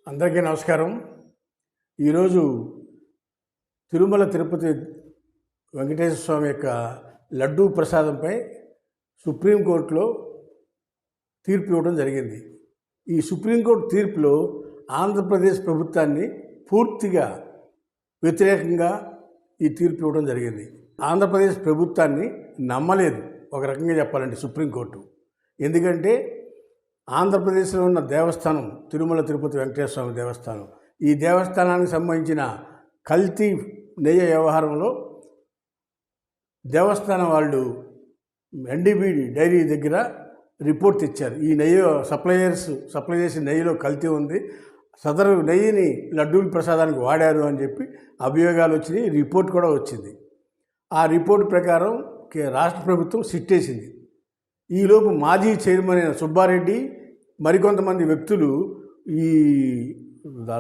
అందరికీ నమస్కారం. ఈరోజు తిరుమల తిరుపతి వెంకటేశ్వర స్వామి యొక్క లడ్డూ ప్రసాదంపై సుప్రీంకోర్టులో తీర్పు ఇవ్వడం జరిగింది. ఈ సుప్రీంకోర్టు తీర్పులో ఆంధ్రప్రదేశ్ ప్రభుత్వాన్ని పూర్తిగా వ్యతిరేకంగా ఈ తీర్పు ఇవ్వడం జరిగింది. ఆంధ్రప్రదేశ్ ప్రభుత్వాన్ని నమ్మలేదు ఒక రకంగా చెప్పాలంటే సుప్రీంకోర్టు. ఎందుకంటే ఆంధ్రప్రదేశ్లో ఉన్న దేవస్థానం తిరుమల తిరుపతి వెంకటేశ్వర స్వామి దేవస్థానం, ఈ దేవస్థానానికి సంబంధించిన కల్తీ నెయ్యి వ్యవహారంలో దేవస్థానం వాళ్ళు ఎన్డీబీ డైరీ దగ్గర రిపోర్ట్ తెచ్చారు. ఈ నెయ్యి సప్లై చేసిన నెయ్యిలో కల్తీ ఉంది, సదరు నెయ్యిని లడ్డూల ప్రసాదానికి వాడారు అని చెప్పి అభియోగాలు వచ్చినాయి. రిపోర్ట్ కూడా వచ్చింది. ఆ రిపోర్ట్ ప్రకారం రాష్ట్ర ప్రభుత్వం సిట్టేసింది. ఈలోపు మాజీ చైర్మన్ అయిన సుబ్బారెడ్డి మరికొంతమంది వ్యక్తులు ఈ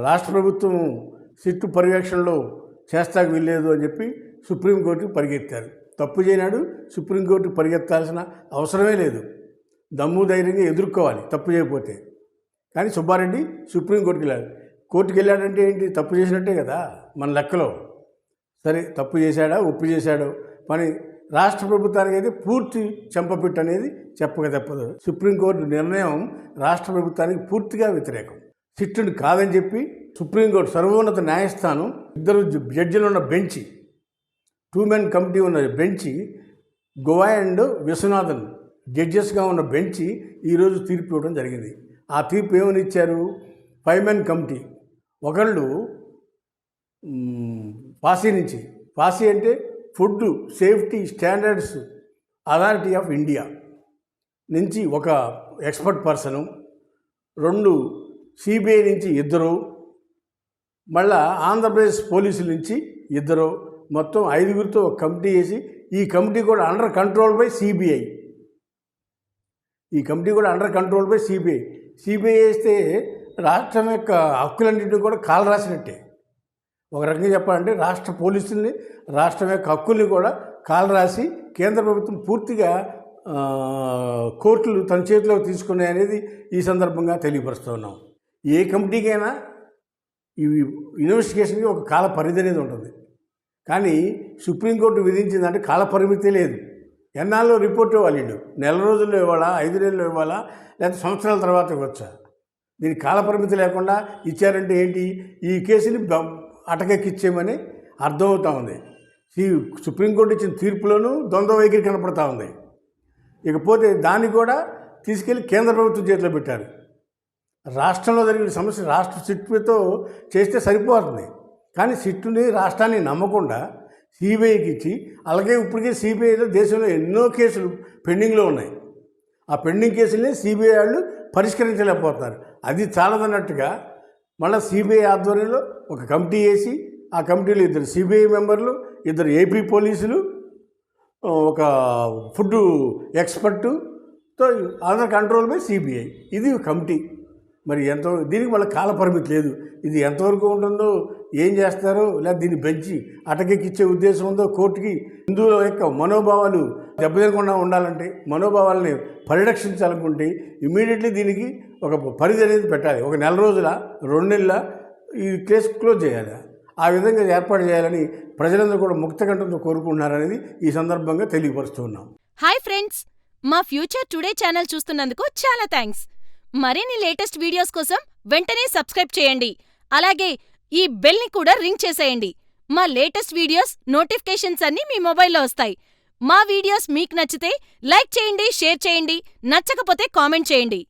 రాష్ట్ర ప్రభుత్వం సిట్టు పర్యవేక్షణలో చేస్తాకు వీల్లేదు అని చెప్పి సుప్రీంకోర్టుకు పరిగెత్తారు. తప్పు చేయనాడు సుప్రీంకోర్టుకు పరిగెత్తాల్సిన అవసరమే లేదు, దమ్ము ధైర్యంగా ఎదుర్కోవాలి తప్పు చేయకపోతే. కానీ సుబ్బారెడ్డి సుప్రీంకోర్టుకి వెళ్ళాడు. కోర్టుకు వెళ్ళాడంటే ఏంటి, తప్పు చేసినట్టే కదా మన లెక్కలో. సరే, తప్పు చేశాడా ఒప్పు చేశాడో పని రాష్ట్ర ప్రభుత్వానికి అయితే పూర్తి చెంపపిట్టు అనేది చెప్పక తప్పదు. సుప్రీంకోర్టు నిర్ణయం రాష్ట్ర ప్రభుత్వానికి పూర్తిగా వ్యతిరేకం. సిట్టుని కాదని చెప్పి సుప్రీంకోర్టు సర్వోన్నత న్యాయస్థానం ఇద్దరు జడ్జిలు ఉన్న బెంచి, 2 మెన్ కమిటీ ఉన్న బెంచి, గోవాయ్ అండ్ విశ్వనాథన్ జడ్జెస్గా ఉన్న బెంచి ఈరోజు తీర్పు ఇవ్వడం జరిగింది. ఆ తీర్పు ఏమని ఇచ్చారు? 5 మెన్ కమిటీ, ఒకళ్ళు పాసీ నుంచి, పాసీ అంటే food safety standards authority of India నుంచి ఒక ఎక్స్పర్ట్ పర్సను, 2 సిబిఐ నుంచి 2, మళ్ళా ఆంధ్రప్రదేశ్ పోలీసుల నుంచి 2, మొత్తం 5గురితో ఒక కమిటీ వేసి, ఈ కమిటీ కూడా అండర్ కంట్రోల్ బై సిబిఐ. ఈ కమిటీ కూడా under control by CBI. CBI వేస్తే రాష్ట్రం యొక్క హక్కులన్నింటినీ కూడా కాలు రాసినట్టే. ఒక రకంగా చెప్పాలంటే రాష్ట్ర పోలీసుల్ని, రాష్ట్రం యొక్క హక్కుల్ని కూడా కాలు రాసి కేంద్ర ప్రభుత్వం పూర్తిగా కోర్టులు తన చేతిలోకి తీసుకున్నాయి అనేది ఈ సందర్భంగా తెలియపరుస్తున్నాం. ఏ కమిటీకైనా ఈ ఇన్వెస్టిగేషన్కి ఒక కాల పరిధి అనేది ఉంటుంది. కానీ సుప్రీంకోర్టు విధించిందంటే కాల పరిమితి లేదు. ఎన్నాళ్ళు రిపోర్ట్ ఇవ్వాలి, వీళ్ళు నెల రోజుల్లో ఇవ్వాలా, 5 నెలల్లో ఇవ్వాలా, లేకపోతే సంవత్సరాల తర్వాత ఇవ్వచ్చా? దీనికి కాల పరిమితి లేకుండా ఇచ్చారంటే ఏంటి, ఈ కేసుని అటకెక్కిచ్చేయమని అర్థమవుతూ ఉంది. సుప్రీంకోర్టు ఇచ్చిన తీర్పులోనూ ద్వంద్వ వైఖరి కనపడతా ఉంది. ఇకపోతే దాన్ని కూడా తీసుకెళ్ళి కేంద్ర ప్రభుత్వం చేతిలో పెట్టారు. రాష్ట్రంలో జరిగిన సమస్య రాష్ట్ర సిట్టుతో చేస్తే సరిపోతుంది. కానీ సిట్టుని రాష్ట్రాన్ని నమ్మకుండా సిబిఐకి ఇచ్చి, అలాగే ఇప్పటికే సిబిఐలో దేశంలో ఎన్నో కేసులు పెండింగ్లో ఉన్నాయి. ఆ పెండింగ్ కేసుల్ని సిబిఐ వాళ్ళు పరిష్కరించలేకపోతున్నారు. అది చాలదన్నట్టుగా మళ్ళీ సిబిఐ ఆధ్వర్యంలో ఒక కమిటీ వేసి, ఆ కమిటీలో 2 సిబిఐ మెంబర్లు, 2 ఏపీ పోలీసులు, ఒక ఫుడ్ ఎక్స్పర్టుతో అండర్ కంట్రోల్ బై సిబిఐ. ఇది కమిటీ. మరి దీనికి మళ్ళీ కాల పరిమితి లేదు. ఇది ఎంతవరకు ఉంటుందో, ఏం చేస్తారో, లేదా దీన్ని పెంచి అటకెక్కిచ్చే ఉద్దేశం ఉందో కోర్టుకి. హిందువుల యొక్క మనోభావాలు దెబ్బతినకుండా ఉండాలంటే, మనోభావాలని పరిరక్షించాలనుకుంటే ఇమీడియట్లీ దీనికి ఒక పరిధి అనేది పెట్టాలి. ఒక నెల రోజుల, 2 నెలల ఈ కేసు క్లోజ్ చేయాలి. ఆ విధంగా ఏర్పాటు చేయాలని ప్రజలందరూ కూడా ముక్తకంఠంతో కోరుకుంటున్నారనేది ఈ సందర్భంగా తెలియపరుస్తున్నాం. హాయ్ ఫ్రెండ్స్, మా ఫ్యూచర్ టుడే ఛానల్ చూస్తున్నందుకు చాలా థ్యాంక్స్. మరిన్ని లేటెస్ట్ వీడియోస్ కోసం వెంటనే సబ్స్క్రైబ్ చేయండి. అలాగే ఈ బెల్ ని కూడా రింగ్ చేసేయండి. మా లేటెస్ట్ వీడియోస్ నోటిఫికేషన్స్ అన్నీ మీ మొబైల్లో వస్తాయి. మా వీడియోస్ మీకు నచ్చితే లైక్ చేయండి, షేర్ చేయండి, నచ్చకపోతే కామెంట్ చేయండి.